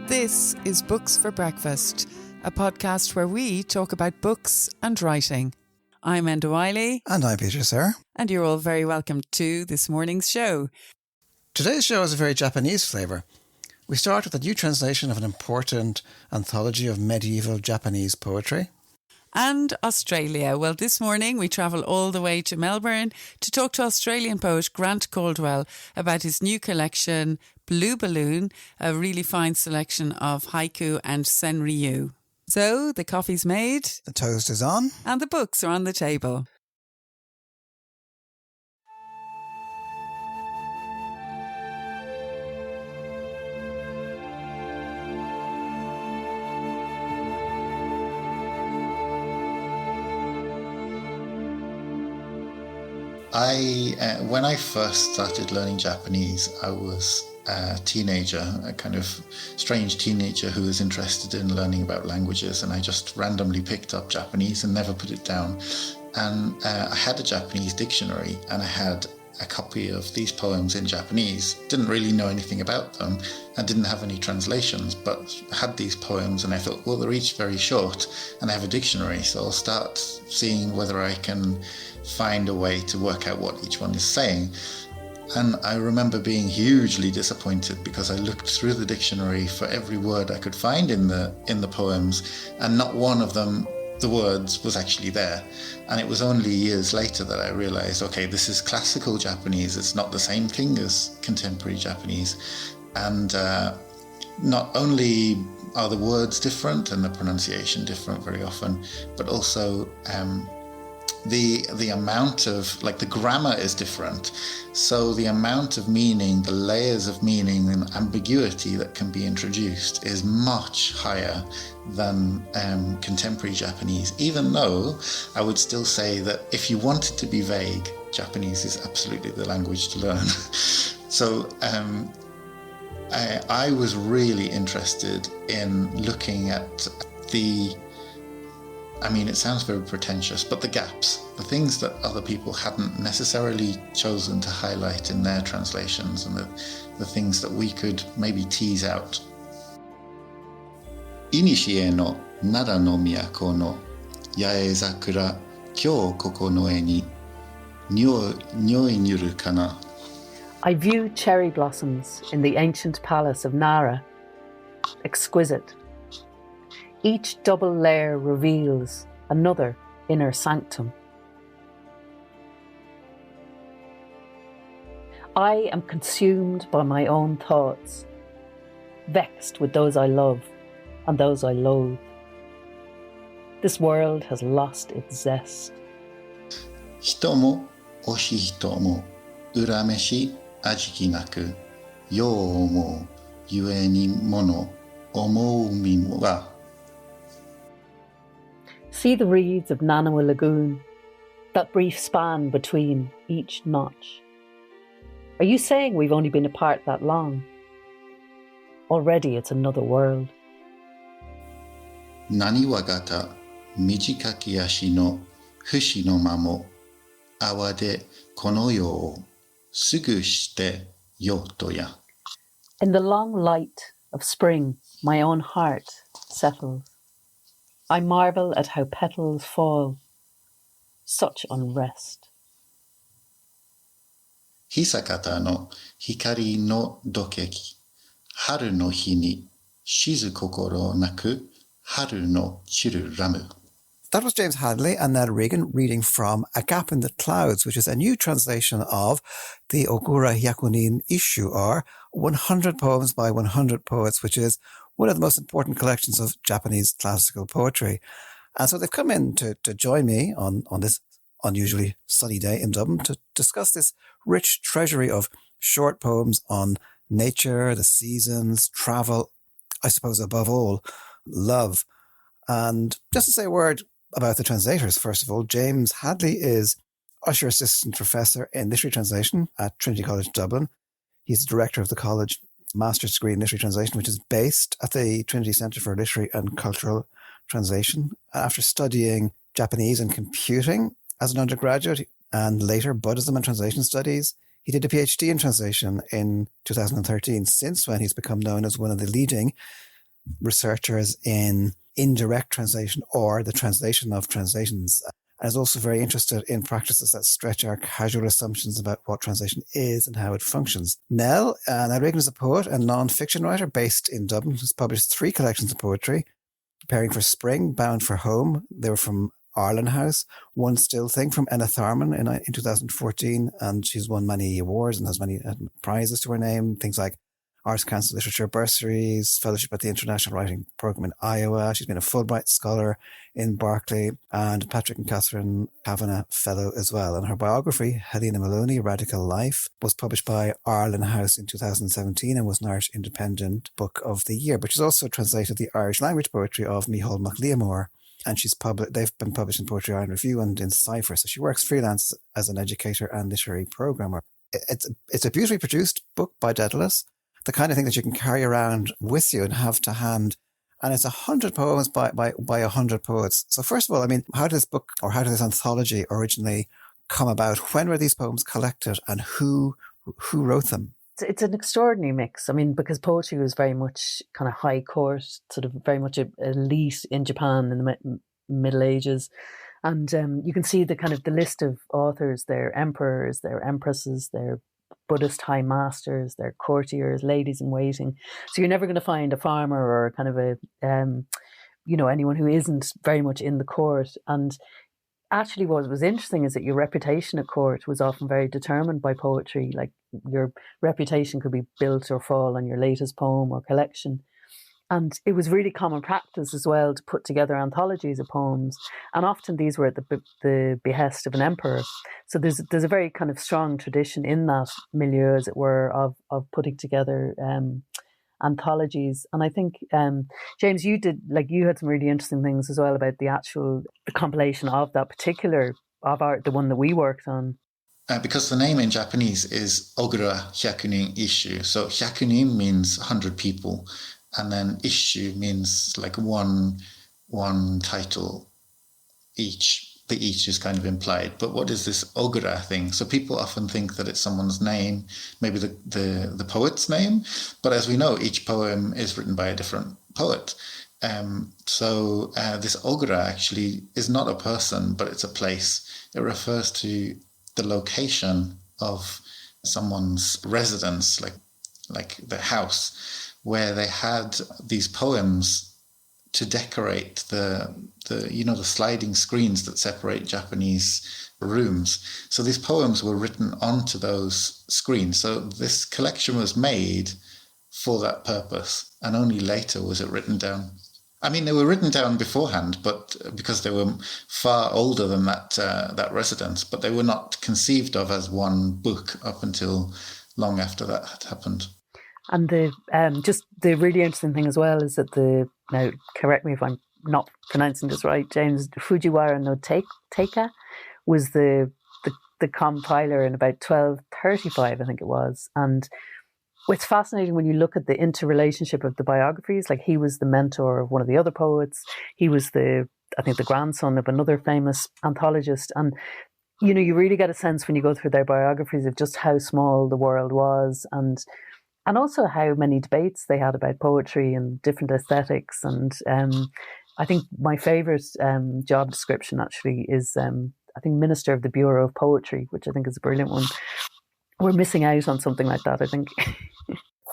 This is Books for Breakfast, a podcast where we talk about books and writing. I'm Enda Wiley. And I'm Peter Sirr. And you're all very welcome to this morning's show. Today's show has a very Japanese flavour. We start with a new translation of an important anthology of medieval Japanese poetry. And Australia. Well, this morning we travel all the way to Melbourne to talk to Australian poet Grant Caldwell about his new collection, Blue Balloon, a really fine selection of haiku and senryu. So the coffee's made, the toast is on, and the books are on the table. When I first started learning Japanese, I was a teenager, a kind of strange teenager who was interested in learning about languages, and I just randomly picked up Japanese and never put it down. And I had a Japanese dictionary, and I had a copy of these poems in Japanese. Didn't really know anything about them and didn't have any translations, but I had these poems and I thought, well, they're each very short and I have a dictionary, so I'll start seeing whether I can find a way to work out what each one is saying. And I remember being hugely disappointed because I looked through the dictionary for every word I could find in the poems, and not one of them, the words, was actually there. And it was only years later that I realized, okay, this is classical Japanese. It's not the same thing as contemporary Japanese. And not only are the words different and the pronunciation different very often, but also the amount of, like, the grammar is different. So the amount of meaning, the layers of meaning and ambiguity that can be introduced is much higher than contemporary Japanese, even though I would still say that if you wanted to be vague, Japanese is absolutely the language to learn. So I was really interested in looking at it sounds very pretentious, but the gaps, the things that other people hadn't necessarily chosen to highlight in their translations, and the things that we could maybe tease out. Inishie no Nara no miyako no yae zakura kyou koko no e ni nyoi nyuru kana. I view cherry blossoms in the ancient palace of Nara, exquisite. Each double layer reveals another inner sanctum. I am consumed by my own thoughts, vexed with those I love and those I loathe. This world has lost its zest. Hito mo oshi hito mo urameshi ajiki naku you o omou yue ni mono omou mi wa. See the reeds of Nanawa Lagoon, that brief span between each notch. Are you saying we've only been apart that long? Already it's another world. Nani wagata mijikaki ashi no fushi no mamo awa de kono yo o sugu shite yoto ya. In the long light of spring, my own heart settles. I marvel at how petals fall. Such unrest. Hisakata no hikari no dokeki. Haru no hi ni shizu kokoro naku haru no chiru ramu. That was James Hadley and Nell Regan reading from A Gap in the Clouds, which is a new translation of the Ogura Hyakunin issue, or 100 Poems by 100 Poets, which is one of the most important collections of Japanese classical poetry. And so they've come in to join me on this unusually sunny day in Dublin to discuss this rich treasury of short poems on nature, the seasons, travel, I suppose above all, love. And just to say a word about the translators, first of all, James Hadley is Usher Assistant Professor in Literary Translation at Trinity College Dublin. He's the director of the college master's degree in literary translation, which is based at the Trinity Centre for Literary and Cultural Translation. After studying Japanese and computing as an undergraduate and later Buddhism and translation studies, he did a PhD in translation in 2013, since when he's become known as one of the leading researchers in indirect translation or the translation of translations, and is also very interested in practices that stretch our casual assumptions about what translation is and how it functions. Nell Regan is a poet and non-fiction writer based in Dublin, who's published 3 collections of poetry: Preparing for Spring, Bound for Home. They were from Arlen House. One Still Thing from Enna Tharman in 2014, and she's won many awards and has many prizes to her name. Things like Arts Council Literature bursaries, fellowship at the International Writing Program in Iowa. She's been a Fulbright scholar in Berkeley, and Patrick and Catherine Kavanagh Fellow as well. And her biography, Helena Maloney, Radical Life, was published by Arlen House in 2017 and was an Irish Independent Book of the Year. But she's also translated the Irish language poetry of Micheál MacLiamore, and they've been published in Poetry Ireland Review and in Cypher. So she works freelance as an educator and literary programmer. It's a beautifully produced book by Daedalus, the kind of thing that you can carry around with you and have to hand. And it's 100 poems by 100 poets. So first of all, I mean, how did this book or how did this anthology originally come about? When were these poems collected and who wrote them? It's an extraordinary mix. I mean, because poetry was very much kind of high court, sort of very much elite in Japan in the Middle Ages. And you can see the kind of the list of authors, their emperors, their empresses, their Buddhist high masters, their courtiers, ladies in waiting. So you're never going to find a farmer or kind of a, anyone who isn't very much in the court. And actually what was interesting is that your reputation at court was often very determined by poetry. Like your reputation could be built or fall on your latest poem or collection. And it was really common practice as well to put together anthologies of poems. And often these were at the behest of an emperor. So there's a very kind of strong tradition in that milieu, as it were, of putting together anthologies. And I think, James, you had some really interesting things as well about the compilation of that particular, the one that we worked on. Because the name in Japanese is Ogura Hyakunin Isshu. So Hyakunin means 100 people. And then issue means like one title each. The each is kind of implied. But what is this ogura thing? So people often think that it's someone's name, maybe the poet's name. But as we know, each poem is written by a different poet. So this ogura actually is not a person, but it's a place. It refers to the location of someone's residence, like the house, where they had these poems to decorate the sliding screens that separate Japanese rooms. So these poems were written onto those screens. So this collection was made for that purpose, and only later was it written down. I mean, they were written down beforehand, but because they were far older than that residence, but they were not conceived of as one book up until long after that had happened. And the really interesting thing as well is that now correct me if I'm not pronouncing this right, James, Fujiwara no Teika was the compiler in about 1235, I think it was. And it's fascinating when you look at the interrelationship of the biographies. Like he was the mentor of one of the other poets. He was the grandson of another famous anthologist. And you really get a sense when you go through their biographies of just how small the world was, and also how many debates they had about poetry and different aesthetics. And I think my favourite job description actually is, I think, Minister of the Bureau of Poetry, which I think is a brilliant one. We're missing out on something like that, I think.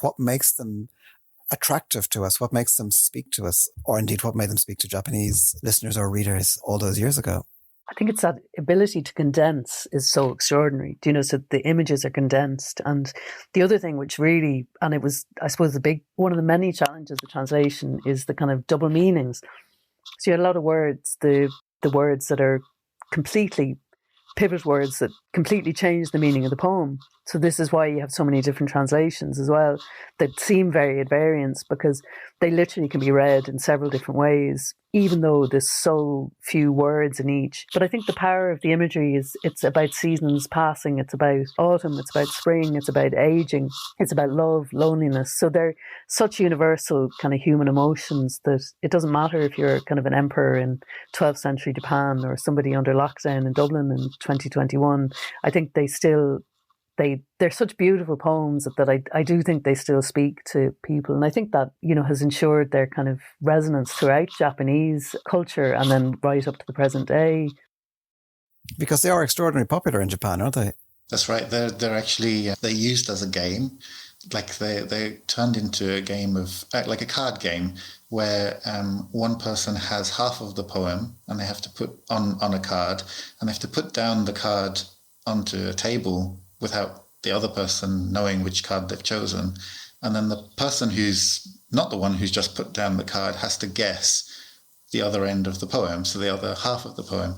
What makes them attractive to us? What makes them speak to us? Or indeed, what made them speak to Japanese listeners or readers all those years ago? I think it's that ability to condense is so extraordinary. So the images are condensed. And the other thing which really, and it was, I suppose, one of the many challenges of translation is the kind of double meanings. So you had a lot of words, the words that are completely pivot words that completely change the meaning of the poem. So this is why you have so many different translations as well that seem very at variance, because they literally can be read in several different ways, even though there's so few words in each. But I think the power of the imagery is it's about seasons passing, it's about autumn, it's about spring, it's about aging, it's about love, loneliness. So they're such universal kind of human emotions that it doesn't matter if you're kind of an emperor in 12th century Japan or somebody under lockdown in Dublin in 2021. I think they still they're such beautiful poems that I do think they still speak to people. And I think that, has ensured their kind of resonance throughout Japanese culture and then right up to the present day. Because they are extraordinarily popular in Japan, aren't they? That's right. They're actually, they're used as a game. Like they turned into a game of, like a card game, where one person has half of the poem and they have to put on a card, and they have to put down the card onto a table without the other person knowing which card they've chosen. And then the person who's not the one who's just put down the card has to guess the other end of the poem, so the other half of the poem.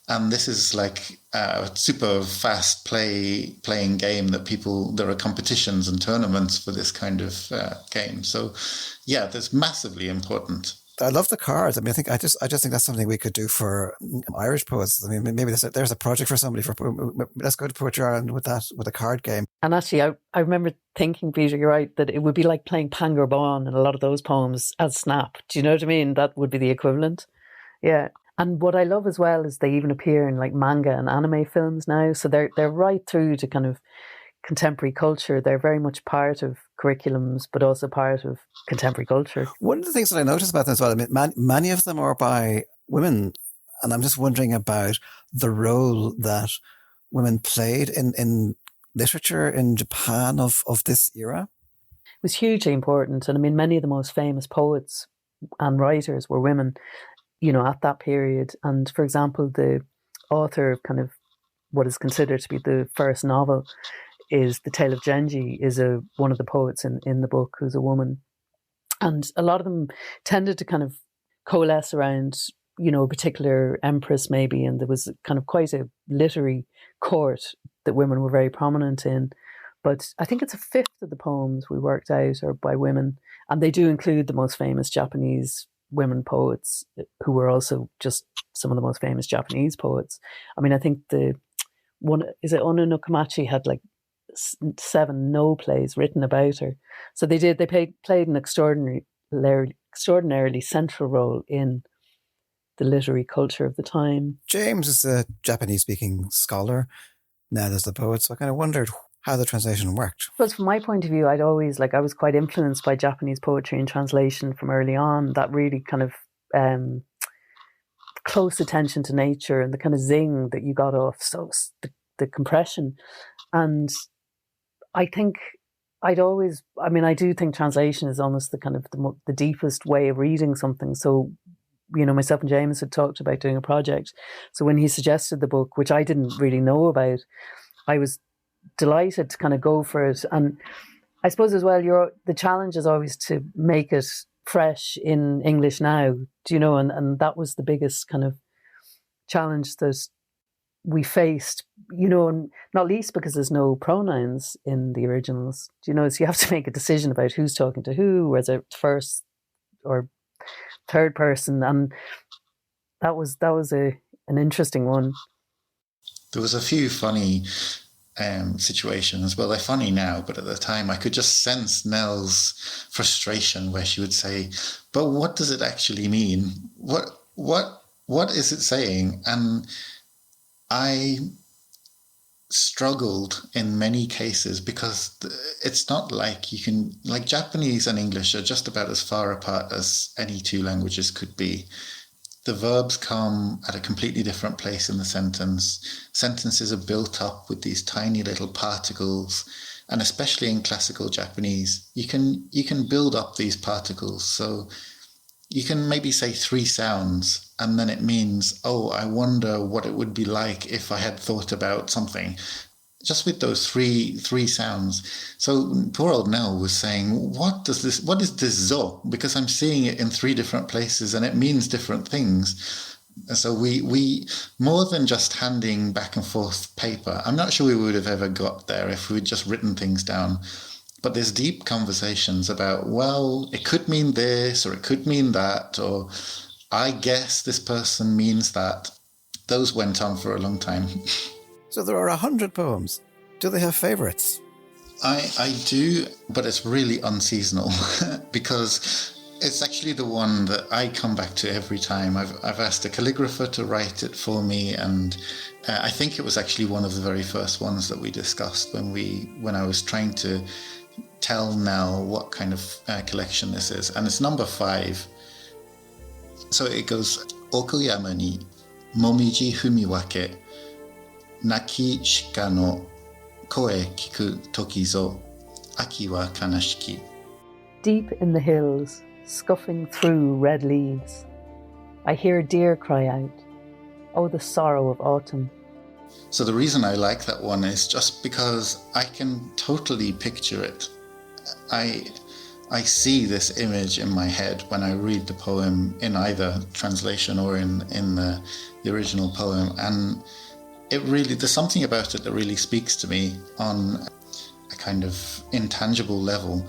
And this is like a super fast playing game that there are competitions and tournaments for this kind of game. So yeah, that's massively important. I love the cards. I mean, I just think that's something we could do for Irish poets. I mean, maybe there's a project for somebody let's go to Poetry Ireland with a card game. And actually, I remember thinking, Peter, you're right, that it would be like playing Pangur Bán in a lot of those poems as Snap. Do you know what I mean? That would be the equivalent. Yeah. And what I love as well is they even appear in like manga and anime films now. So they're right through to kind of contemporary culture. They're very much part of curriculums, but also part of contemporary culture. One of the things that I noticed about them as well, I mean, many of them are by women. And I'm just wondering about the role that women played in literature in Japan of this era. It was hugely important. And I mean, many of the most famous poets and writers were women, at that period. And for example, the author of kind of what is considered to be the first novel is The Tale of Genji, is one of the poets in the book who's a woman. And a lot of them tended to kind of coalesce around, a particular empress maybe, and there was kind of quite a literary court that women were very prominent in. But I think it's a fifth of the poems we worked out are by women, and they do include the most famous Japanese women poets who were also just some of the most famous Japanese poets. I mean, I think Ono no Kamachi had like 7 no plays written about her. So they played an extraordinarily central role in the literary culture of the time. James is a Japanese-speaking scholar. Nell is the poet. So I kind of wondered how the translation worked. But from my point of view, I was quite influenced by Japanese poetry and translation from early on. That really kind of close attention to nature and the kind of zing that you got off, so the compression. And I think I do think translation is almost the kind of the deepest way of reading something. So, myself and James had talked about doing a project. So when he suggested the book, which I didn't really know about, I was delighted to kind of go for it. And I suppose as well, the challenge is always to make it fresh in English now, and that was the biggest kind of challenge that we faced, and not least because there's no pronouns in the originals, so you have to make a decision about who's talking to who, whether it's first or third person, and that was an interesting one. There was a few funny situations. Well, they're funny now, but at the time I could just sense Nell's frustration, where she would say, "But what does it actually mean? What is it saying?" And I struggled in many cases because it's not like you can, like Japanese and English are just about as far apart as any two languages could be. The verbs come at a completely different place in the sentence. Sentences are built up with these tiny little particles, and especially in classical Japanese, you can build up these particles. So you can maybe say 3 sounds, and then it means, oh, I wonder what it would be like if I had thought about something. Just with those three sounds. So poor old Nell was saying, what is this zo? Because I'm seeing it in 3 different places and it means different things. So we more than just handing back and forth paper, I'm not sure we would have ever got there if we'd just written things down. But there's deep conversations about, well, it could mean this, or it could mean that, or I guess this person means that. Those went on for a long time. So there are 100 poems. Do they have favourites? I do, but it's really unseasonal because It's actually the one that I come back to every time. I've asked a calligrapher to write it for me, and I think it was actually one of the very first ones that we discussed when I was trying to tell Nell what kind of collection this is, and it's number 5. So it goes Okuyama ni momiji fumiwake naki shika no koe kiku toki zo aki wa kanashiki. Deep in the hills, scuffing through red leaves, I hear deer cry out, "Oh, the sorrow of autumn." So the reason I like that one is just because I can totally picture it. I see this image in my head when I read the poem in either translation or in the original poem, and there's something about it that really speaks to me on a kind of intangible level.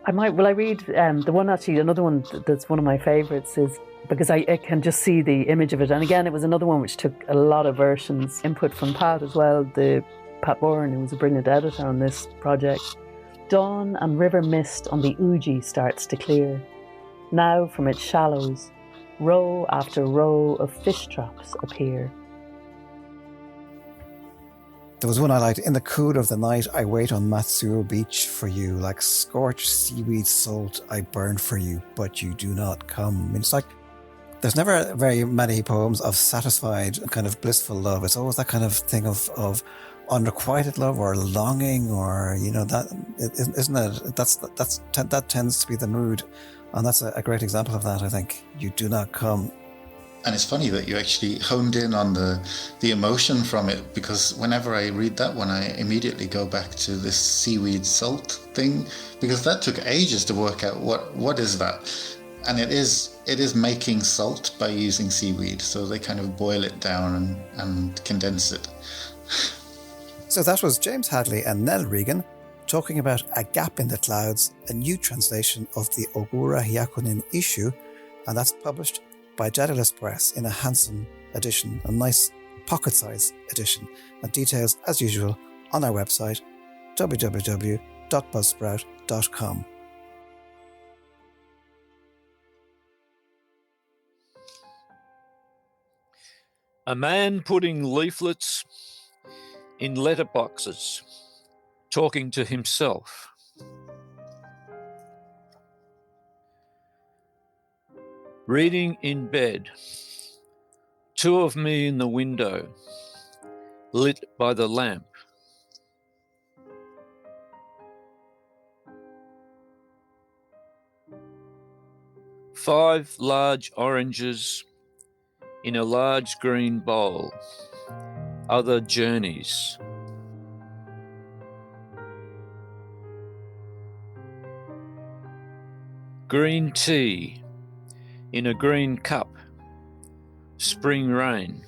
I read the one, actually, another one that's one of my favourites is because I can just see the image of it. And again, it was another one which took a lot of versions, input from Pat as well, Pat Bourne, who was a brilliant editor on this project. Dawn and river mist on the Uji starts to clear. Now from its shallows, row after row of fish traps appear. There was one I liked. In the cool of the night, I wait on Matsuo Beach for you. Like scorched seaweed salt, I burn for you, but you do not come. I mean, it's like there's never very many poems of satisfied, kind of blissful love. It's always that kind of thing of unrequited love or longing, or that isn't it? That tends to be the mood, and that's a great example of that. I think you do not come. And it's funny that you actually honed in on the emotion from it, because whenever I read that one, I immediately go back to this seaweed salt thing, because that took ages to work out what is that. And it is making salt by using seaweed. So they kind of boil it down and condense it. So that was James Hadley and Nell Regan talking about A Gap in the Clouds, a new translation of the Ogura Hyakunin issue, and that's published by Pitiless Press in a handsome edition, a nice pocket-size edition. And details, as usual, on our website, www.buzzsprout.com. A man putting leaflets in letterboxes, talking to himself. Reading in bed, 2 of me in the window, lit by the lamp. Five large oranges in a large green bowl. Other journeys. Green tea in a green cup. Spring rain.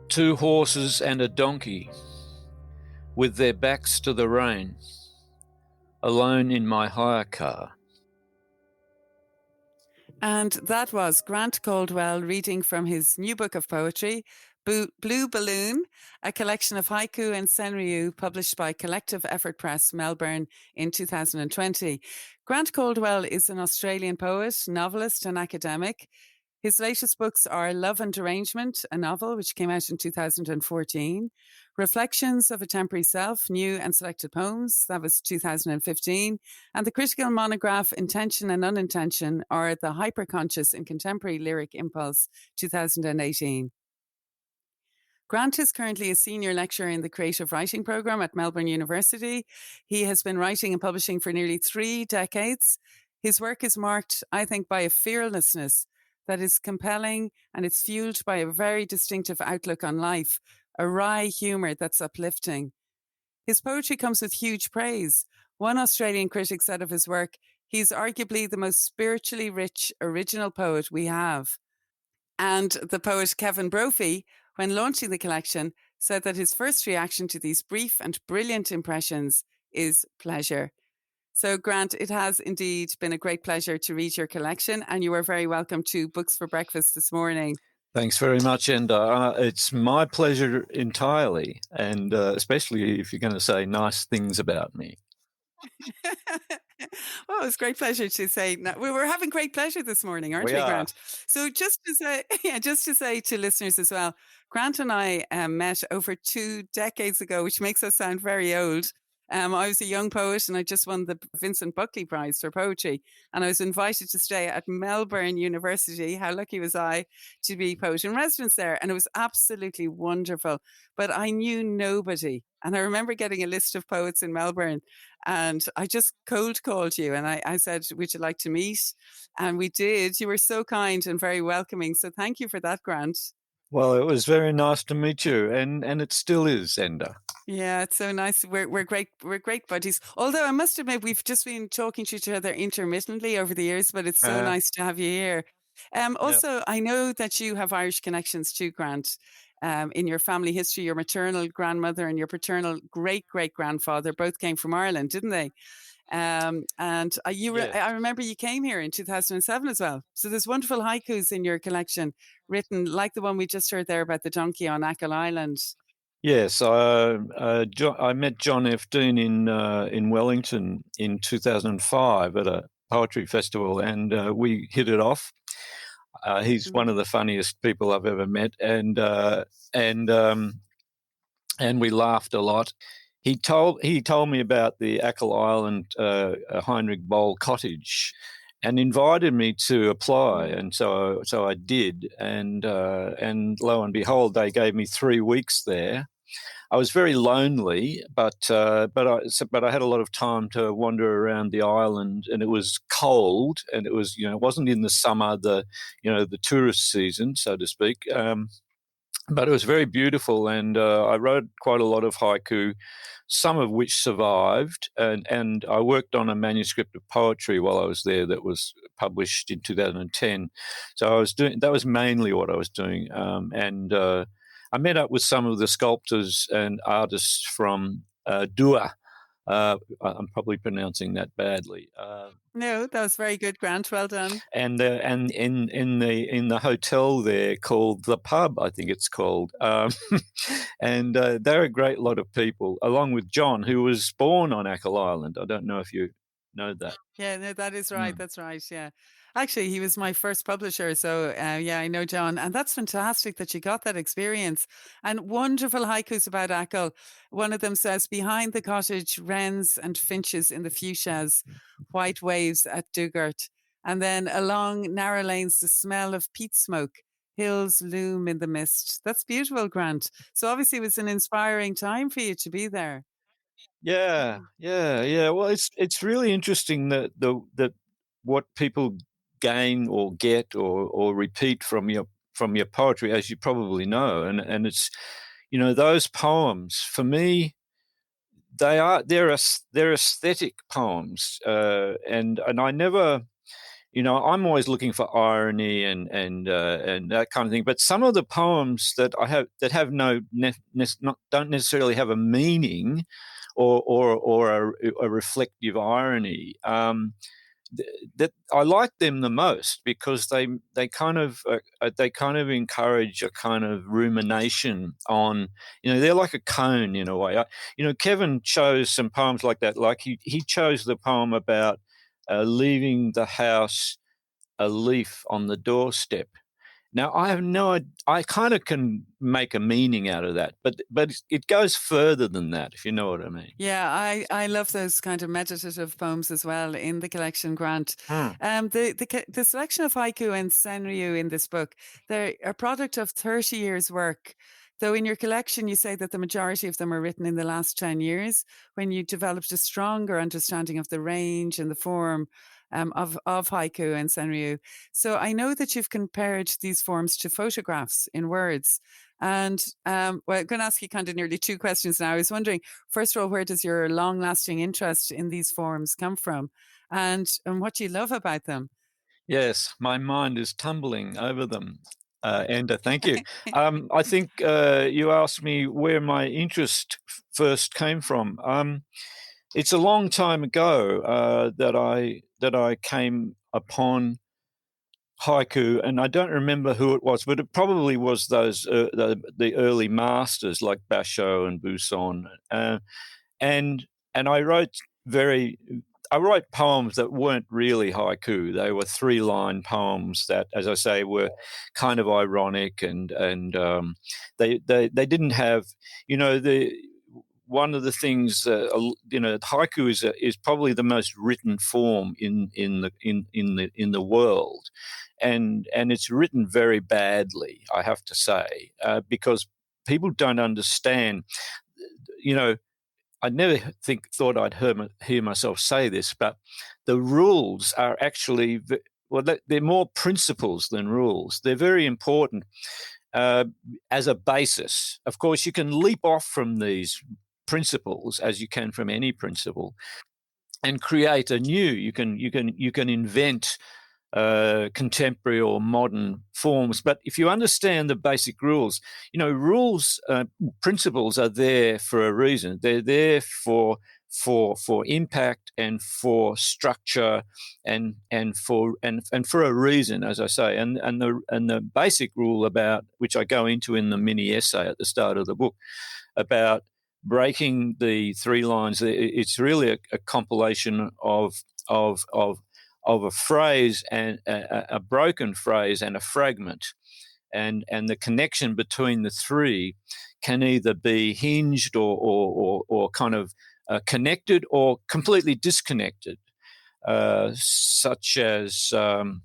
Two horses and a donkey with their backs to the rain, alone in my hire car. And that was Grant Caldwell reading from his new book of poetry, Blue Balloon, a collection of haiku and senryu published by Collective Effort Press, Melbourne in 2020. Grant Caldwell is an Australian poet, novelist and academic. His latest books are Love and Derangement, a novel which came out in 2014, Reflections of a Temporary Self, New and Selected Poems, that was 2015, and the critical monograph Intention and Unintention, or The Hyperconscious in Contemporary Lyric Impulse, 2018. Grant is currently a senior lecturer in the creative writing program at Melbourne University. He has been writing and publishing for nearly 3 decades. His work is marked, I think, by a fearlessness that is compelling, and it's fueled by a very distinctive outlook on life, a wry humour that's uplifting. His poetry comes with huge praise. One Australian critic said of his work, he's arguably the most spiritually rich, original poet we have. And the poet Kevin Brophy, when launching the collection, said that his first reaction to these brief and brilliant impressions is pleasure. So, Grant, it has indeed been a great pleasure to read your collection, and you are very welcome to Books for Breakfast this morning. Thanks very much, Enda. It's my pleasure entirely, and especially if you're going to say nice things about me. Well, it's a great pleasure to say. We were having great pleasure this morning, aren't we, are. Grant? So just to say, just to say to listeners as well, Grant and I met over 2 decades ago, which makes us sound very old. I was a young poet and I just won the Vincent Buckley Prize for poetry. And I was invited to stay at Melbourne University. How lucky was I to be poet in residence there? And it was absolutely wonderful. But I knew nobody. And I remember getting a list of poets in Melbourne and I just cold called you and I said, would you like to meet? And we did. You were so kind and very welcoming. So thank you for that, Grant. Well, it was very nice to meet you, and it still is, Enda. Yeah, it's so nice. We're great buddies. Although I must admit, we've just been talking to each other intermittently over the years, but it's so nice to have you here. Also, I know that you have Irish connections too, Grant. In your family history, your maternal grandmother and your paternal great grandfather both came from Ireland, didn't they? And I remember you came here in 2007 as well. So there's wonderful haikus in your collection, written like the one we just heard there about the donkey on Achill Island. Yes, I met John F. Dean in Wellington in 2005 at a poetry festival, and we hit it off. He's one of the funniest people I've ever met, and we laughed a lot. He told me about the Achill Island Heinrich Boll cottage, and invited me to apply, and so I did, and lo and behold, they gave me 3 weeks there. I was very lonely, but I had a lot of time to wander around the island, and it was cold, and it was it wasn't in the summer, the tourist season, so to speak. But it was very beautiful, and I wrote quite a lot of haiku, some of which survived, and I worked on a manuscript of poetry while I was there that was published in 2010. So that was mainly what I was doing, and I met up with some of the sculptors and artists from Dua. I'm probably pronouncing that badly. No, that was very good, Grant. Well done. And in the hotel there called The Pub, I think it's called, and they're a great lot of people, along with John, who was born on Achill Island. I don't know if you know that. Yeah, no, that is right. That's right. Yeah. Actually, he was my first publisher. So, yeah, I know John. And that's fantastic that you got that experience. And wonderful haikus about Achill. One of them says, behind the cottage, wrens and finches in the fuchsias, white waves at Dugart. And then along narrow lanes, the smell of peat smoke. Hills loom in the mist. That's beautiful, Grant. So obviously it was an inspiring time for you to be there. Yeah. Well, it's really interesting that that what people gain or get or repeat from your poetry, as you probably know, and it's those poems for me, they're aesthetic poems, and I never. I'm always looking for irony and that kind of thing. But some of the poems that I have that have don't necessarily have a meaning, or a reflective irony. That I like them the most because they kind of encourage a kind of rumination on, they're like a cone in a way. Kevin chose some poems like that. Like he chose the poem about leaving the house, a leaf on the doorstep. Now, I kind of can make a meaning out of that, but it goes further than that, if you know what I mean. Yeah, I love those kind of meditative poems as well in the collection, Grant. The selection of haiku and senryu in this book, they're a product of 30 years' work. Though in your collection, you say that the majority of them are written in the last 10 years, when you developed a stronger understanding of the range and the form of haiku and senryu. So I know that you've compared these forms to photographs in words. And I'm going to ask you kind of nearly 2 questions now. I was wondering, first of all, where does your long-lasting interest in these forms come from, and what do you love about them? Yes, my mind is tumbling over them. Enda, thank you. I think you asked me where my interest first came from. It's a long time ago that I came upon haiku, and I don't remember who it was, but it probably was those the early masters like Basho and Buson, and I wrote poems that weren't really haiku. They were 3-line poems that, as I say, were kind of ironic, and they didn't have, one of the things, haiku is probably the most written form in the world, and it's written very badly, I have to say, because people don't understand. I never thought I'd hear myself say this, but the rules are actually, they're more principles than rules. They're very important as a basis. Of course, you can leap off from these principles as you can from any principle and create a new. You can invent contemporary or modern forms, but if you understand the basic rules, principles are there for a reason. They're there for impact and for structure and for a reason, as I say. And the basic rule, about which I go into in the mini essay at the start of the book, about breaking the 3 lines. It's really a compilation of a phrase and a broken phrase and a fragment, and the connection between the 3 can either be hinged or kind of connected or completely disconnected, such as the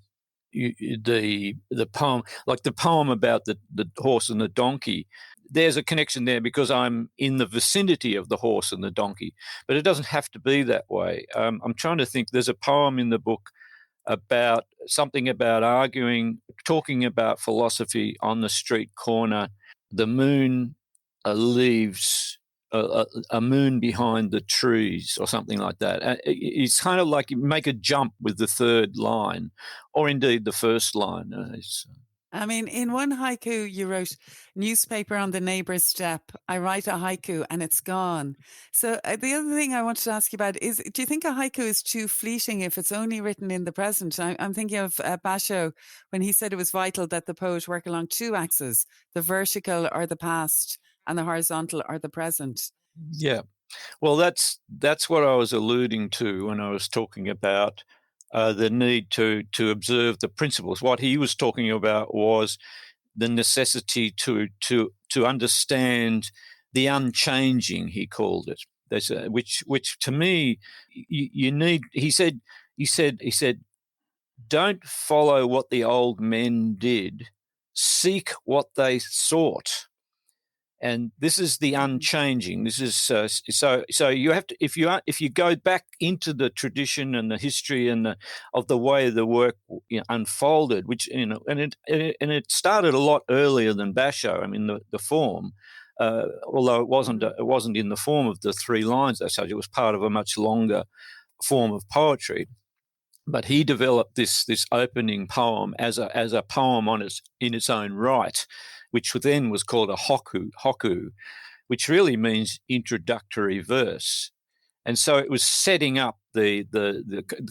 poem, like the poem about the horse and the donkey. There's a connection there because I'm in the vicinity of the horse and the donkey, but it doesn't have to be that way. I'm trying to think. There's a poem in the book about something about talking about philosophy on the street corner. The moon leaves a moon behind the trees, or something like that. It's kind of like you make a jump with the 3rd line, or indeed the first line. In one haiku you wrote, "Newspaper on the neighbour's step. I write a haiku and it's gone." So the other thing I wanted to ask you about is, do you think a haiku is too fleeting if it's only written in the present? I'm thinking of Basho, when he said it was vital that the poet work along 2 axes, the vertical or the past and the horizontal or the present. Yeah. Well, that's what I was alluding to when I was talking about the need to observe the principles. What he was talking about was the necessity to understand the unchanging, he called it. Which to me, you need. He said, don't follow what the old men did, seek what they sought. And this is the unchanging. This is so you have to, if you go back into the tradition and the history and of the way the work unfolded, which and it started a lot earlier than Basho. I mean, the form, although it wasn't in the form of the 3 lines as such. It was part of a much longer form of poetry. But he developed this opening poem as a poem in its own right, which then was called a haiku, which really means introductory verse. And so it was setting up the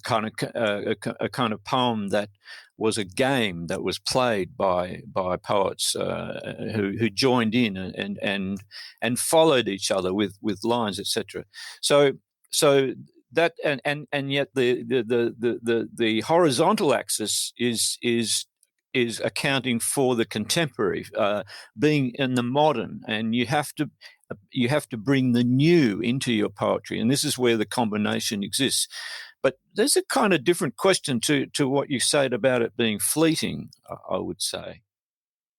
kind of a kind of poem that was a game that was played by poets who joined in and followed each other with lines, etc. So that and yet the horizontal axis is accounting for the contemporary, being in the modern, and you have to bring the new into your poetry, and this is where the combination exists. But there's a kind of different question to what you said about it being fleeting, I would say.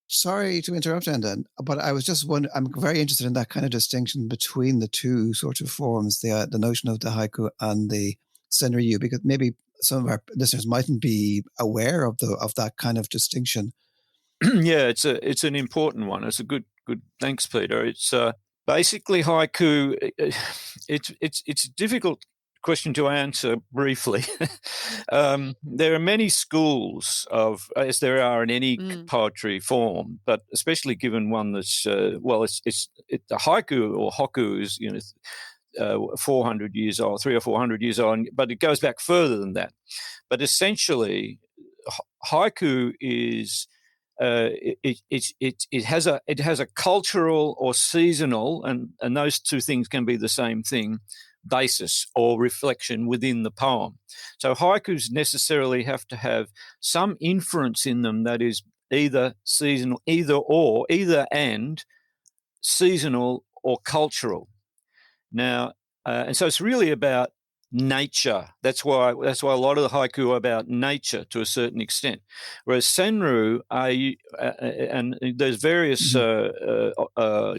Sorry to interrupt, Endon, but I was just wondering, I'm very interested in that kind of distinction between the 2 sort of forms, the notion of the haiku and the senryu, because maybe some of our listeners mightn't be aware of that kind of distinction. Yeah, it's an important one. It's a good. Thanks, Peter. It's basically haiku. It's a difficult question to answer briefly. There are many schools of, as there are in any poetry form, but especially given one that's the haiku or hokku is 400 years old, 300 or 400 years old, but it goes back further than that. But essentially, haiku is it has a cultural or seasonal, and those two things can be the same thing, basis or reflection within the poem. So haikus necessarily have to have some inference in them that is either seasonal, either and seasonal or cultural. Now, and so it's really about nature. That's why a lot of the haiku are about nature to a certain extent. Whereas senryu, and there's various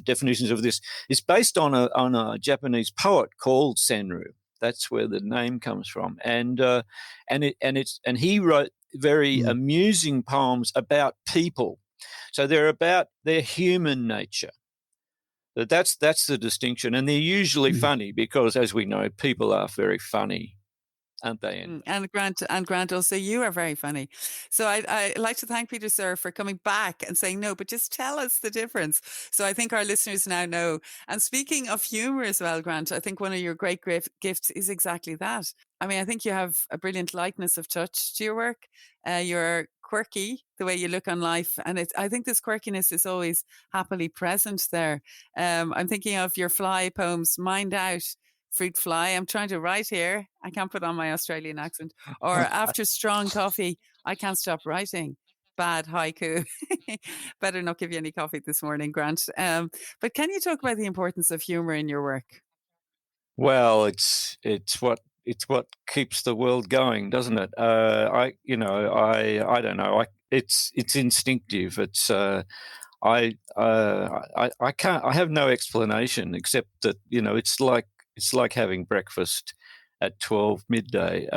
definitions of this, is based on a Japanese poet called senryu. That's where the name comes from, and he wrote very amusing poems about people. So they're about their human nature. That's the distinction, and they're usually funny because, as we know, people are very funny, aren't they? And Grant, also you are very funny. So I like to thank Peter Sirr for coming back and saying no, but just tell us the difference. So I think our listeners now know. And speaking of humour as well, Grant, I think one of your great gifts is exactly that. I mean, I think you have a brilliant lightness of touch to your work. You're quirky the way you look on life, and I think this quirkiness is always happily present there. I'm thinking of your fly poems, Mind Out, Fruit Fly. I'm trying to write here. I can't put on my Australian accent. Or After Strong Coffee, I Can't Stop Writing. Bad haiku. Better not give you any coffee this morning, Grant. But can you talk about the importance of humour in your work? Well, it's what keeps the world going, doesn't it? I don't know. It's instinctive. It's I can't. I have no explanation except that it's like having breakfast at 12 midday.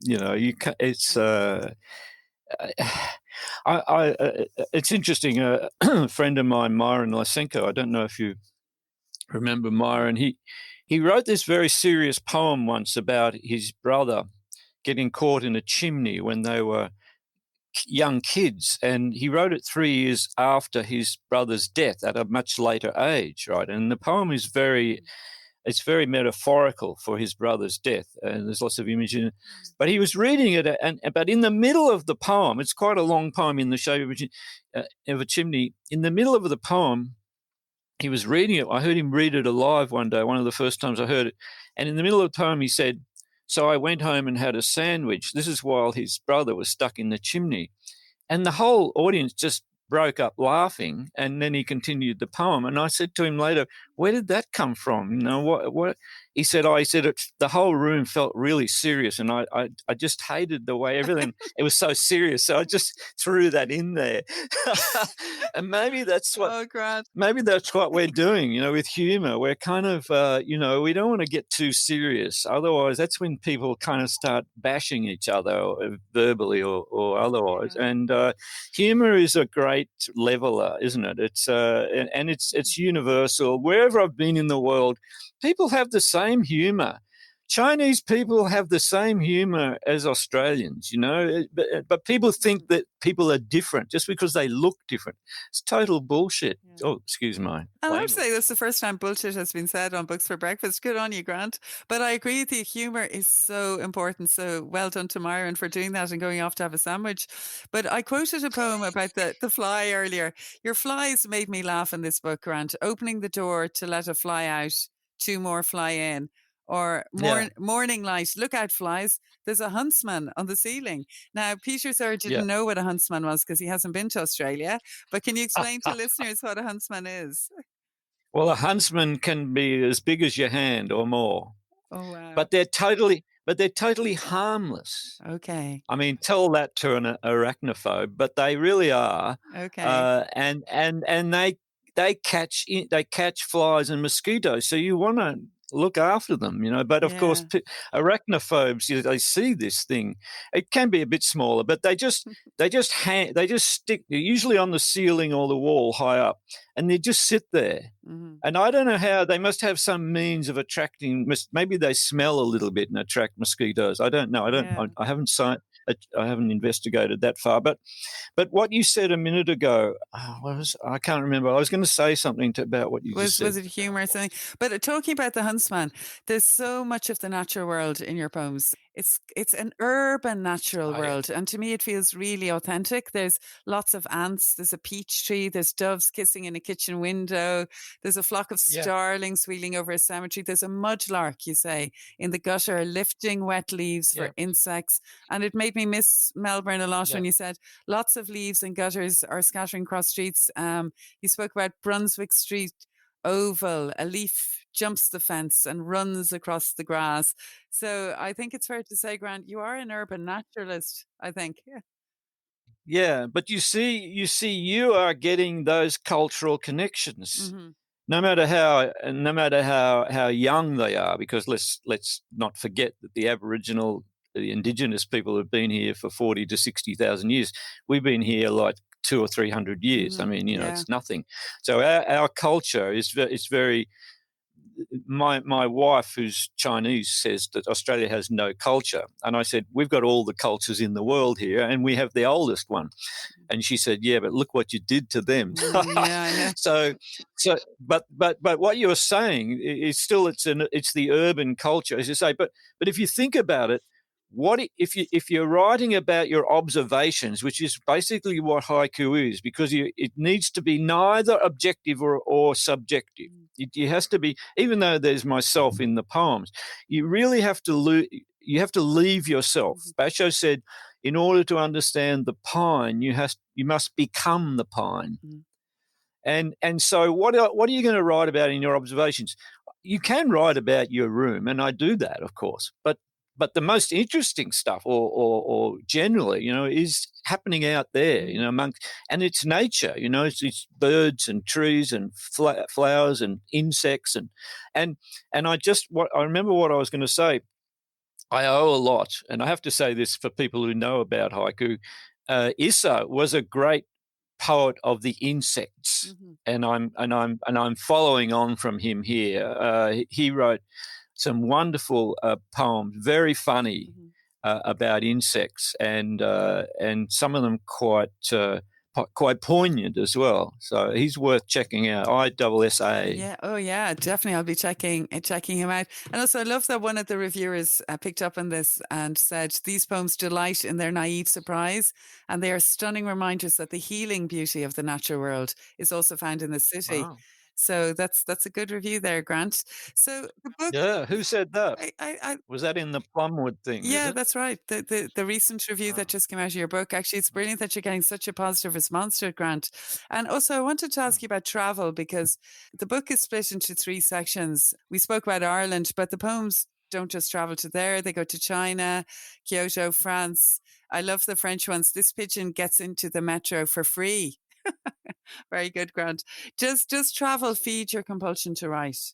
You can, it's. It's interesting. A friend of mine, Myron Lysenko. I don't know if you remember Myron. He wrote this very serious poem once about his brother getting caught in a chimney when they were young kids, and he wrote it 3 years after his brother's death at a much later age, right? And the poem is very metaphorical for his brother's death, and there's lots of images. But he was reading it, but in the middle of the poem, it's quite a long poem, In the Shape of a Chimney. In the middle of the poem, he was reading it. I heard him read it alive one day, one of the first times I heard it. And in the middle of the poem, he said, "So I went home and had a sandwich." This is while his brother was stuck in the chimney. And the whole audience just broke up laughing, and then he continued the poem. And I said to him later, "Where did that come from?" What? He said, the whole room felt really serious, and I just hated the way everything, it was so serious. So I just threw that in there. And maybe that's what we're doing, with humor. We're kind of, we don't want to get too serious. Otherwise, that's when people kind of start bashing each other verbally or otherwise. And humor is a great leveler, isn't it? It's and it's universal. Wherever I've been in the world, people have the same humor. Chinese people have the same humor as Australians, but people think that people are different just because they look different. It's total bullshit. Yeah. Oh, excuse my I have to say, that's the first time bullshit has been said on Books for Breakfast. Good on you, Grant. But I agree with you. Humour is so important. So well done to Myron for doing that and going off to have a sandwich. But I quoted a poem about the fly earlier. Your flies made me laugh in this book, Grant. Opening the door to let a fly out, 2 more fly in. Or morning light, look out flies, there's a huntsman on the ceiling. Now, Peter Sirr didn't know what a huntsman was because he hasn't been to Australia. But can you explain to listeners what a huntsman is? Well, a huntsman can be as big as your hand or more. Oh, wow. But they're totally harmless. Okay. I mean, tell that to an arachnophobe, but they really are. Okay. And they catch flies and mosquitoes. So you want to look after them, But of course, arachnophobes, they see this thing. It can be a bit smaller, but they just stick. They're usually on the ceiling or the wall high up, and they just sit there. Mm-hmm. And I don't know how. They must have some means of attracting. Maybe they smell a little bit and attract mosquitoes. I don't know. I haven't investigated that far. But what you said a minute ago, I can't remember. I was going to say something about what you just said. Was it humour or something? But talking about the huntsman, there's so much of the natural world in your poems. it's an urban natural Oh, yeah. world, and to me it feels really authentic. There's lots of ants, there's a peach tree, there's doves kissing in a kitchen window, there's a flock of Yeah. starlings wheeling over a cemetery, there's a mudlark, you say, in the gutter lifting wet leaves for Yeah. insects. And it made me miss Melbourne a lot Yeah. when you said lots of leaves and gutters are scattering across streets. You spoke about Brunswick Street Oval, a leaf jumps the fence and runs across the grass. So I think it's fair to say, Grant, you are an urban naturalist, I think. Yeah. Yeah, but you see, you are getting those cultural connections, Mm-hmm. no matter how young they are. Because let's not forget that the indigenous people have been here for 40 to 60,000 years. We've been here like 200 or 300 years. Mm-hmm. I mean, Yeah. it's nothing. So our culture is very. My wife, who's Chinese, says that Australia has no culture. And I said, we've got all the cultures in the world here, and we have the oldest one. And she said, yeah, but look what you did to them. Yeah, I know. So, but what you're saying is still it's the urban culture, as you say. But if you think about it, what if you're writing about your observations, which is basically what haiku is, because it needs to be neither objective or subjective. It has to be, even though there's myself in the poems, you really have to leave yourself. Basho said, in order to understand the pine, you must become the pine. And so what are you going to write about in your observations? You can write about your room, and I do that, of course, but the most interesting stuff, or generally, is happening out there, and it's nature, it's birds and trees and flowers and insects and I remember what I was going to say. I owe a lot, and I have to say this for people who know about haiku. Issa was a great poet of the insects, and I'm following on from him here. He wrote some wonderful poems, very funny, about insects, and some of them quite poignant as well. So he's worth checking out. ISSA. Yeah. Oh, yeah. Definitely, I'll be checking him out. And also, I love that one of the reviewers picked up on this and said these poems delight in their naive surprise, and they are stunning reminders that the healing beauty of the natural world is also found in the city. Wow. So that's a good review there, Grant. So the book. Yeah, who said that? I Was that in the Plumwood thing? Yeah, is it? that's right. The recent review that just came out of your book. Actually, it's brilliant that you're getting such a positive response to it, Grant. And also, I wanted to ask you about travel, because the book is split into 3 sections. We spoke about Ireland, but the poems don't just travel to there. They go to China, Kyoto, France. I love the French ones. This pigeon gets into the metro for free. Very good, Grant. Does travel feed your compulsion to write?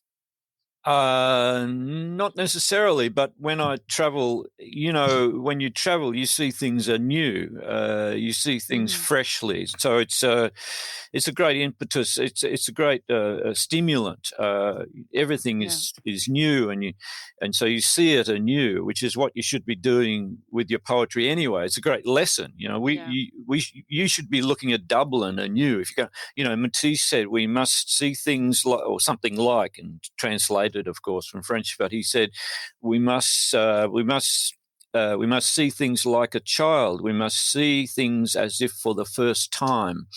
Not necessarily, but when I travel, when you travel, you see things anew. You see things freshly. So it's a great impetus. It's a great stimulant. Everything is new, and so you see it anew, which is what you should be doing with your poetry anyway. It's a great lesson. You should be looking at Dublin anew. If you go, Matisse said we must see things like, or something like, and translated, of course, from French, but he said we must see things like a child. We must see things as if for the first time.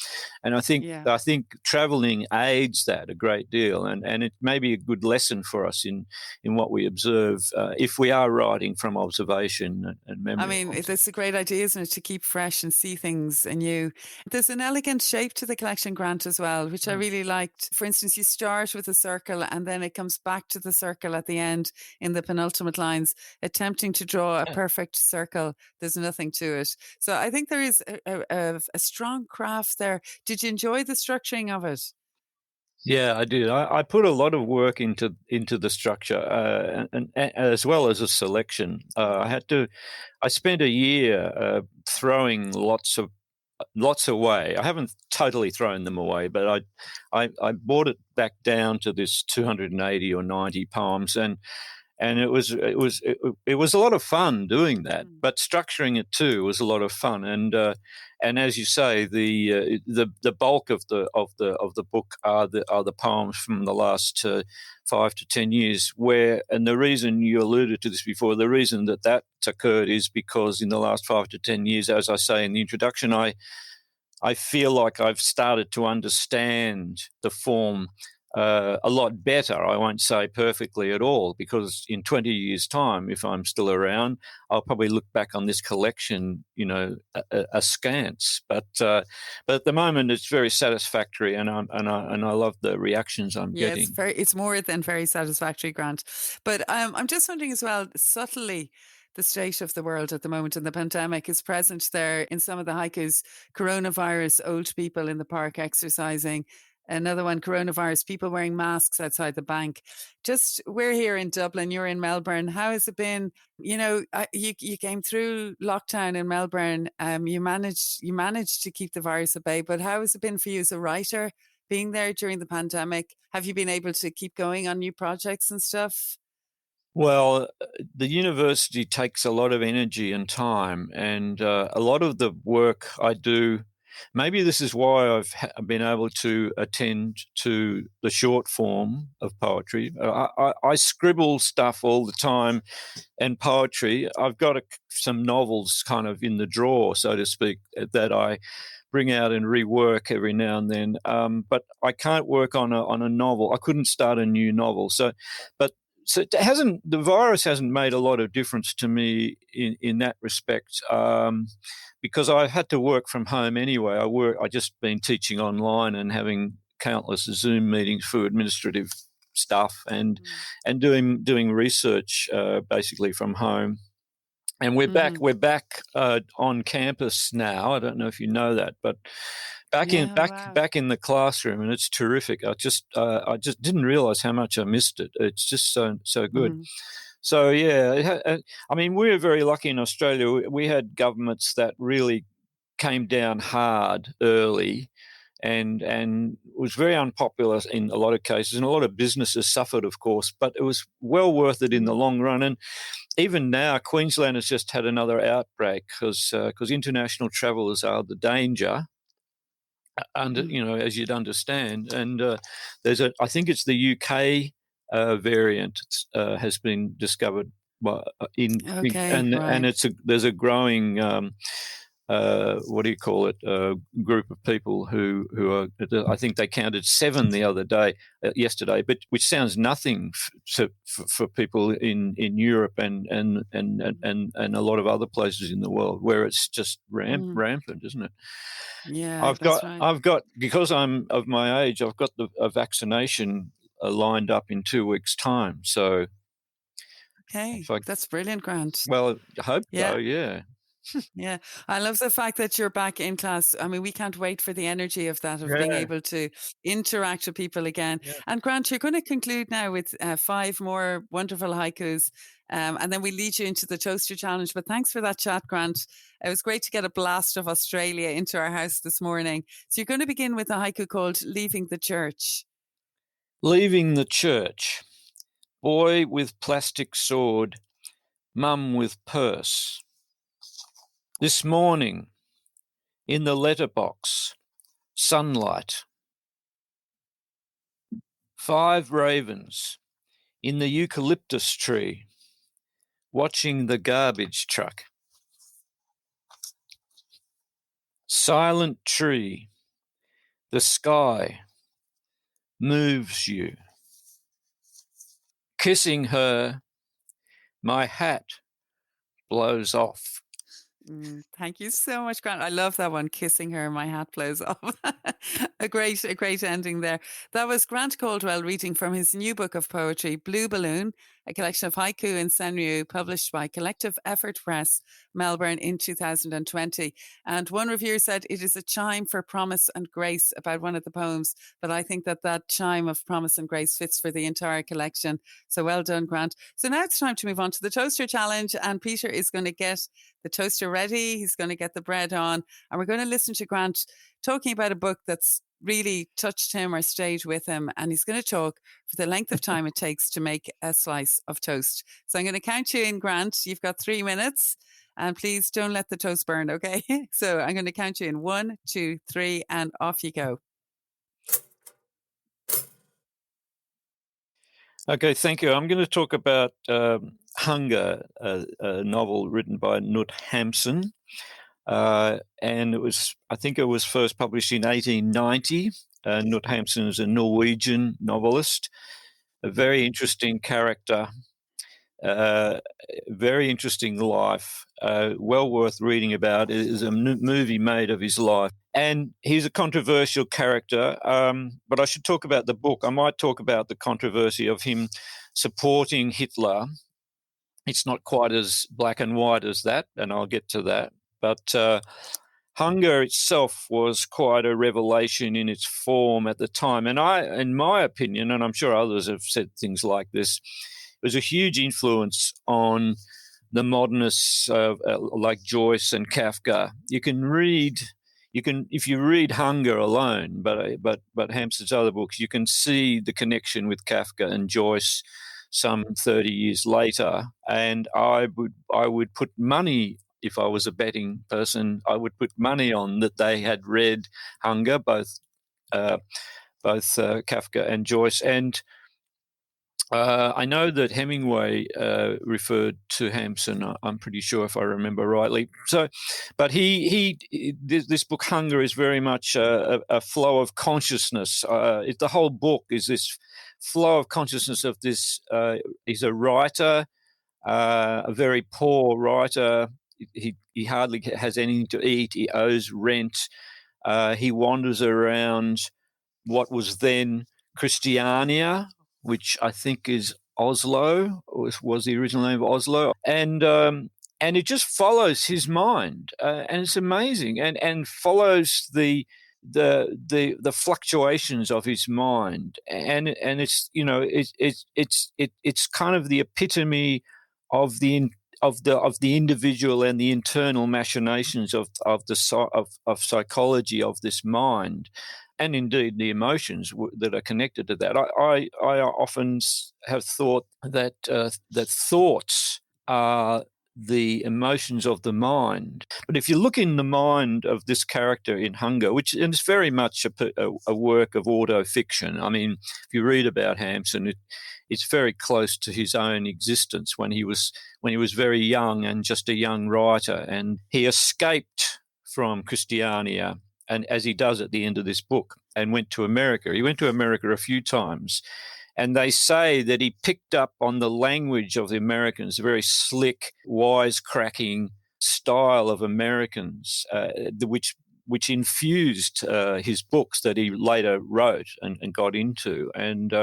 And I think traveling aids that a great deal, and it may be a good lesson for us in what we observe if we are writing from observation and memory. I mean, it's a great idea, isn't it, to keep fresh and see things anew. There's an elegant shape to the collection, Grant, as well, which I really liked. For instance, you start with a circle and then it comes back to the circle at the end in the penultimate lines, attempting to draw a perfect circle. There's nothing to it. So I think there is a strong craft there. Did you enjoy the structuring of it? Yeah, I did. I put a lot of work into the structure, and as well as a selection. I spent a year throwing lots away. I haven't totally thrown them away, but I brought it back down to this 280 or 90 poems, and And it was a lot of fun doing that, but structuring it too was a lot of fun. And as you say, the bulk of the book are the poems from the last 5 to 10 years. And the reason you alluded to this before, the reason that occurred is because in the last 5 to 10 years, as I say in the introduction, I feel like I've started to understand the form a lot better. I won't say perfectly at all, because in 20 years' time, if I'm still around, I'll probably look back on this collection, askance. But at the moment, it's very satisfactory, and I love the reactions I'm getting. It's more than very satisfactory, Grant. But I'm just wondering as well, subtly, the state of the world at the moment, and the pandemic is present there in some of the haikus. Coronavirus, old people in the park exercising. Another one, coronavirus, people wearing masks outside the bank. Just, we're here in Dublin, you're in Melbourne. How has it been? You came through lockdown in Melbourne. You managed to keep the virus at bay, but how has it been for you as a writer, being there during the pandemic? Have you been able to keep going on new projects and stuff? Well, the university takes a lot of energy and time, and a lot of the work I do, maybe this is why I've been able to attend to the short form of poetry. I scribble stuff all the time, and poetry, I've got some novels kind of in the drawer, so to speak, that I bring out and rework every now and then. But I can't work on a novel. I couldn't start a new novel. So the virus hasn't made a lot of difference to me in that respect, because I had to work from home anyway. I just been teaching online and having countless Zoom meetings for administrative stuff and doing research basically from home. And we're back on campus now. I don't know if you know that, but back in the classroom, and it's terrific. I just didn't realize how much I missed it. It's just so good. So yeah, I mean, we're very lucky in Australia. We had governments that really came down hard early, and was very unpopular in a lot of cases, and a lot of businesses suffered, of course. But it was well worth it in the long run. And even now, Queensland has just had another outbreak because international travellers are the danger. And as you'd understand, and I think it's the UK variant has been discovered and there's a growing what do you call it, group of people who are, I think they counted 7 yesterday, but which sounds nothing for people in Europe and a lot of other places in the world where it's just rampant, isn't it? Yeah, I've got because I'm of my age, I've got a vaccination lined up in 2 weeks' time. So, okay, that's brilliant, Grant. Well, I hope so. Yeah. Yeah, I love the fact that you're back in class. I mean, we can't wait for the energy of that, of being able to interact with people again. Yeah. And Grant, you're going to conclude now with 5 more wonderful haikus, and then we lead you into the Toaster Challenge. But thanks for that chat, Grant. It was great to get a blast of Australia into our house this morning. So you're going to begin with a haiku called Leaving the Church. Leaving the church. Boy with plastic sword, mum with purse. This morning, in the letterbox, sunlight. 5 ravens in the eucalyptus tree, watching the garbage truck. Silent tree, the sky moves you. Kissing her, my hat blows off. Thank you so much, Grant. I love that one. Kissing her, my hat blows off. a great ending there. That was Grant Caldwell reading from his new book of poetry, Blue Balloon, a collection of haiku and senryu published by Collective Effort Press, Melbourne in 2020. And one reviewer said it is a chime for promise and grace about one of the poems. But I think that chime of promise and grace fits for the entire collection. So well done, Grant. So now it's time to move on to the Toaster Challenge. And Peter is going to get the toaster ready. He's going to get the bread on. And we're going to listen to Grant talking about a book that's really touched him or stayed with him, and he's going to talk for the length of time it takes to make a slice of toast. So I'm going to count you in, Grant. You've got 3 minutes, and please don't let the toast burn, okay? So I'm going to count you in 1, 2, 3, and off you go. Okay, thank you. I'm going to talk about Hunger, a novel written by Knut Hamsun. And I think it was first published in 1890. Knut Hamsun is a Norwegian novelist, a very interesting character, very interesting life, well worth reading about. It is a movie made of his life. And he's a controversial character, but I should talk about the book. I might talk about the controversy of him supporting Hitler. It's not quite as black and white as that, and I'll get to that. But Hunger itself was quite a revelation in its form at the time. And in my opinion, and I'm sure others have said things like this, it was a huge influence on the modernists like Joyce and Kafka. If you read Hunger alone, but Hamsun's other books, you can see the connection with Kafka and Joyce some 30 years later. And I would put money, if I was a betting person, I would put money on that they had read Hunger, both Kafka and Joyce. And I know that Hemingway referred to Hamsun. I'm pretty sure, if I remember rightly. So, but this book Hunger is very much a flow of consciousness. The whole book is this flow of consciousness of this. He's a writer, a very poor writer. He hardly has anything to eat. He owes rent. He wanders around what was then Christiania, which I think is Oslo, was the original name of Oslo, and it just follows his mind, and it's amazing, and follows the fluctuations of his mind, and it's it's kind of the epitome of the individual and the internal machinations of psychology of this mind. And indeed the emotions that are connected to that. I often have thought that that thoughts are the emotions of the mind. But if you look in the mind of this character in Hunger, and it's very much a work of autofiction. I mean, if you read about Hamsun, it's very close to his own existence when he was very young and just a young writer, and he escaped from Christiania. And as he does at the end of this book, and went to America. He went to America a few times, and they say that he picked up on the language of the Americans, a very slick, wisecracking style of Americans, which infused his books that he later wrote and got into, and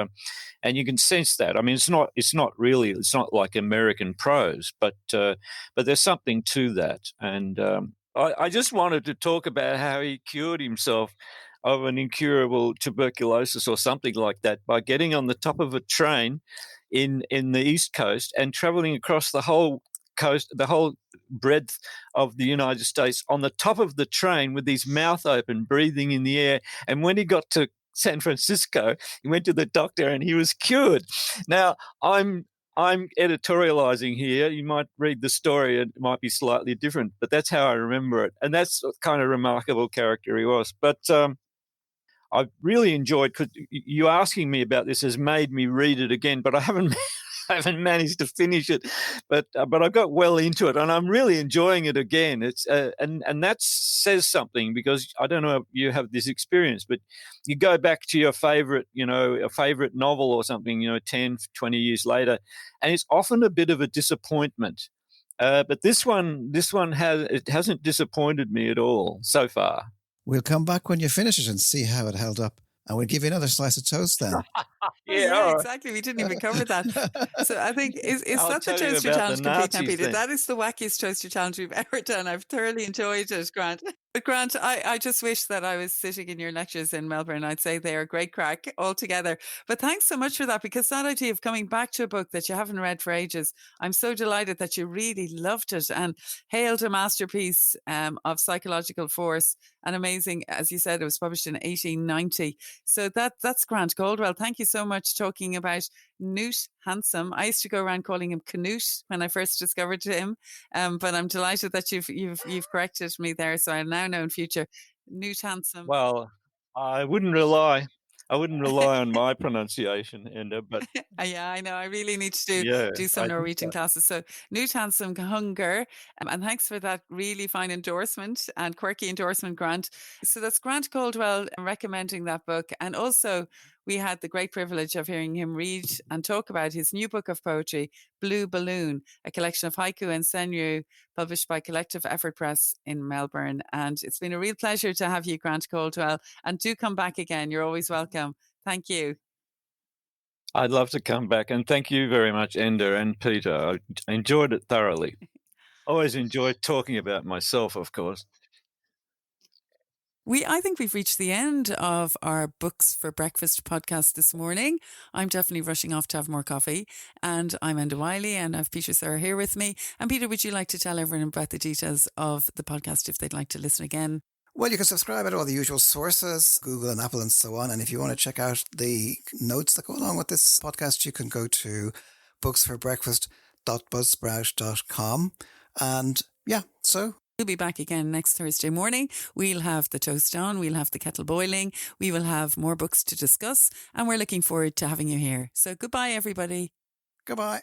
you can sense that. I mean, it's not like American prose, but there's something to that, and I just wanted to talk about how he cured himself of an incurable tuberculosis or something like that by getting on the top of a train in the East Coast and traveling across the whole coast, the whole breadth of the United States on the top of the train with his mouth open, breathing in the air. And when he got to San Francisco, he went to the doctor and he was cured. Now, I'm editorializing here. You might read the story and it might be slightly different, but that's how I remember it. And that's what kind of remarkable character he was. But I've really enjoyed, because you asking me about this has made me read it again, but I haven't managed to finish it. But I got well into it, and I'm really enjoying it again. It's and that says something, because I don't know if you have this experience, but you go back to your favorite, a favorite novel or something, 10, 20 years later, and it's often a bit of a disappointment. But this one hasn't disappointed me at all so far. We'll come back when you finish it and see how it held up. And we'll give you another slice of toast then. Oh, Yeah, yeah, all right. exactly. We didn't even cover that. So I think, is I'll that the tell you toaster about the challenge complete now, Nazis Peter? then. That is the wackiest toaster challenge we've ever done. I've thoroughly enjoyed it, Grant. But Grant, I just wish that I was sitting in your lectures in Melbourne. I'd say they are great crack altogether. But thanks so much for that, because that idea of coming back to a book that you haven't read for ages, I'm so delighted that you really loved it and hailed a masterpiece of psychological force and amazing. As you said, it was published in 1890. So that's Grant Caldwell. Thank you so much, talking about Newt Handsome. I used to go around calling him Canute when I first discovered him, but I'm delighted that you've corrected me there. So I now know in future Newt Handsome. Well, I wouldn't rely on my pronunciation, but Yeah, I know. I really need to yeah, do some I think Norwegian classes. So, Newt Handsome Hunger. And thanks for that really fine endorsement and quirky endorsement, Grant. So, that's Grant Caldwell recommending that book. And also, we had the great privilege of hearing him read and talk about his new book of poetry, Blue Balloon, a collection of haiku and senryu, published by Collective Effort Press in Melbourne. And it's been a real pleasure to have you, Grant Caldwell. And do come back again. You're always welcome. Thank you. I'd love to come back, and thank you very much, Enda and Peter. I enjoyed it thoroughly. Always enjoyed talking about myself, of course. I think we've reached the end of our Books for Breakfast podcast this morning. I'm definitely rushing off to have more coffee. And I'm Enda Wiley, and I have Peter Sirr here with me. And Peter, would you like to tell everyone about the details of the podcast if they'd like to listen again? Well, you can subscribe at all the usual sources, Google and Apple and so on. And if you want to check out the notes that go along with this podcast, you can go to booksforbreakfast.buzzsprout.com. And yeah, so we'll be back again next Thursday morning. We'll have the toast on, we'll have the kettle boiling, we will have more books to discuss, and we're looking forward to having you here. So goodbye, everybody. Goodbye.